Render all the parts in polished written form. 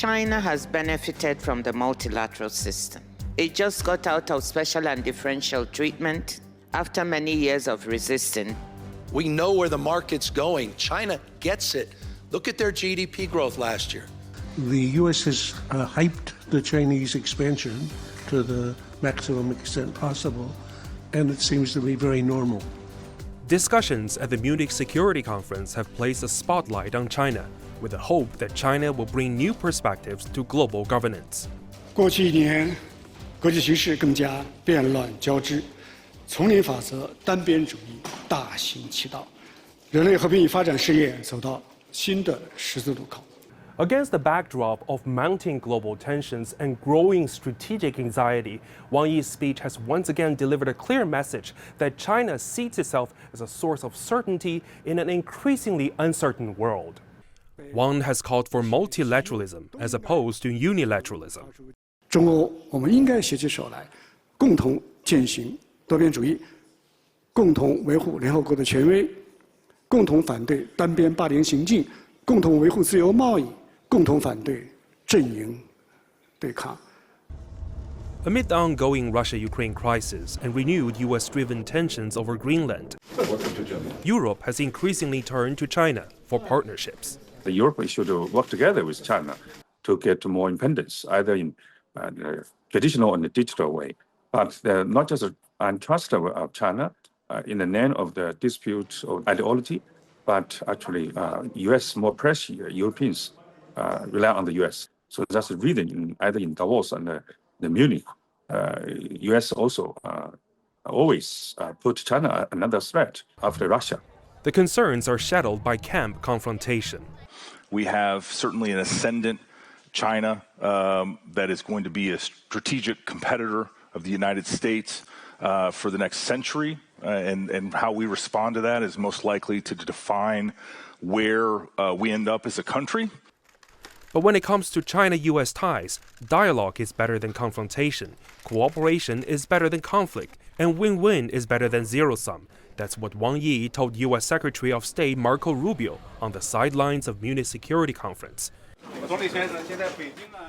China has benefited from the multilateral system. It just got out of special and differential treatment after many years of resisting. We know where the market's going. China gets it. Look at their GDP growth last year. The U.S. has hyped the Chinese expansion to the maximum extent possible, and it seems to be very normal. Discussions at the Munich Security Conference have placed a spotlight on China, with the hope that China will bring new perspectives to global governance. 过去1年，国际形势更加变乱交织，丛林法则、单边主义大行其道，人类和平与发展事业走到新的十字路口。 Against the backdrop of mounting global tensions and growing strategic anxiety, Wang Yi's speech has once again delivered a clear message that China sees itself as a source of certainty in an increasingly uncertain world. Wang has called for multilateralism as opposed to unilateralism. 中欧，我们应该携起手来，共同践行多边主义，共同维护联合国的权威，共同反对单边霸凌行径，共同维护自由贸易。 共同反对阵营对抗。 Amid the ongoing Russia-Ukraine crisis and renewed U.S.-driven tensions over Greenland, Europe has increasingly turned to China for partnerships. Europe should work together with China to get more independence, either in the traditional and the digital way. But not just untrust of China in the name of the dispute or ideology, but actually U.S. more pressure, Europeans rely on the U.S. So that's the reason, either in Davos and the Munich, U.S. also always put China another threat after Russia. The concerns are shadowed by camp confrontation. We have certainly an ascendant China that is going to be a strategic competitor of the United States for the next century, and how we respond to that is most likely to define where we end up as a country. But when it comes to China-U.S. ties, dialogue is better than confrontation, cooperation is better than conflict, and win-win is better than zero-sum. That's what Wang Yi told U.S. Secretary of State Marco Rubio on the sidelines of Munich Security Conference.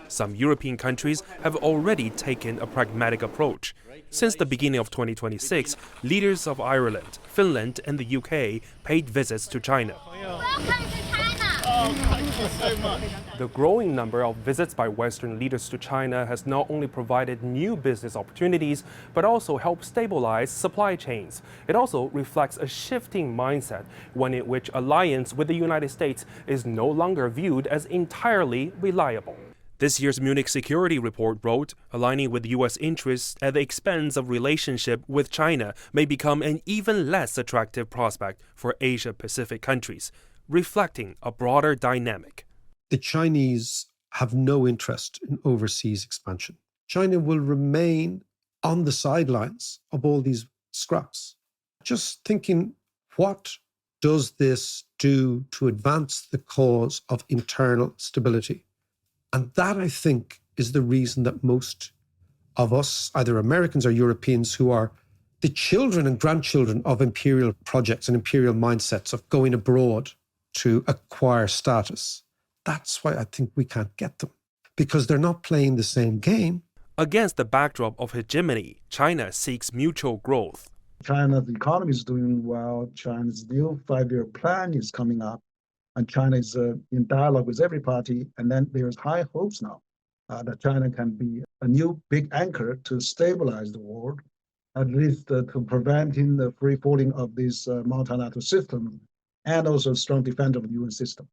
Some European countries have already taken a pragmatic approach. Since the beginning of 2026, leaders of Ireland, Finland, and the UK paid visits to China. The growing number of visits by Western leaders to China has not only provided new business opportunities, but also helped stabilize supply chains. It also reflects a shifting mindset, one in which alliance with the United States is no longer viewed as entirely reliable. This year's Munich Security Report wrote, aligning with U.S. interests at the expense of relationship with China may become an even less attractive prospect for Asia-Pacific countries, reflecting a broader dynamic. The Chinese have no interest in overseas expansion. China will remain on the sidelines of all these scraps. Just thinking, what does this do to advance the cause of internal stability? And that, I think, is the reason that most of us, either Americans or Europeans, who are the children and grandchildren of imperial projects and imperial mindsets of going abroad to acquire status, that's why I think we can't get them, because they're not playing the same game. Against the backdrop of hegemony, China seeks mutual growth. China's economy is doing well. China's new 5-year plan is coming up, and China is in dialogue with every party. And then there's high hopes now that China can be a new big anchor to stabilize the world, at least to preventing the free falling of this multilateral system, and also a strong defender of the UN system.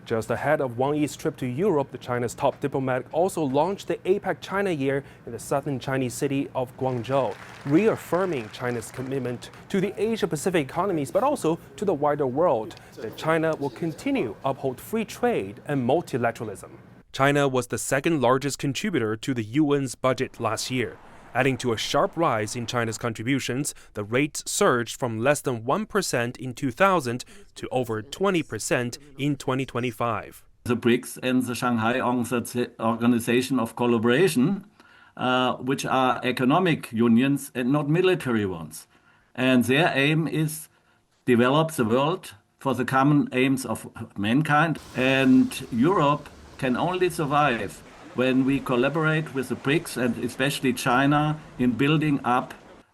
Just ahead of Wang Yi's trip to Europe, China's top diplomat also launched the APEC China Year in the southern Chinese city of Guangzhou, reaffirming China's commitment to the Asia-Pacific economies, but also to the wider world, that China will continue to uphold free trade and multilateralism. China was the second largest contributor to the UN's budget last year. Adding to a sharp rise in China's contributions, the rate surged from less than 1% in 2000 to over 20% in 2025. The BRICS and the Shanghai Organization of Collaboration, which are economic unions and not military ones. And their aim is develop the world for the common aims of mankind. And Europe can only survive when we collaborate with the BRICS and especially China in building up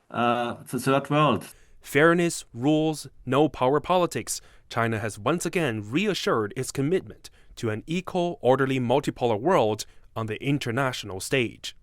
the third world. Fairness, rules, no power politics. China has once again reassured its commitment to an equal, orderly, multipolar world on the international stage.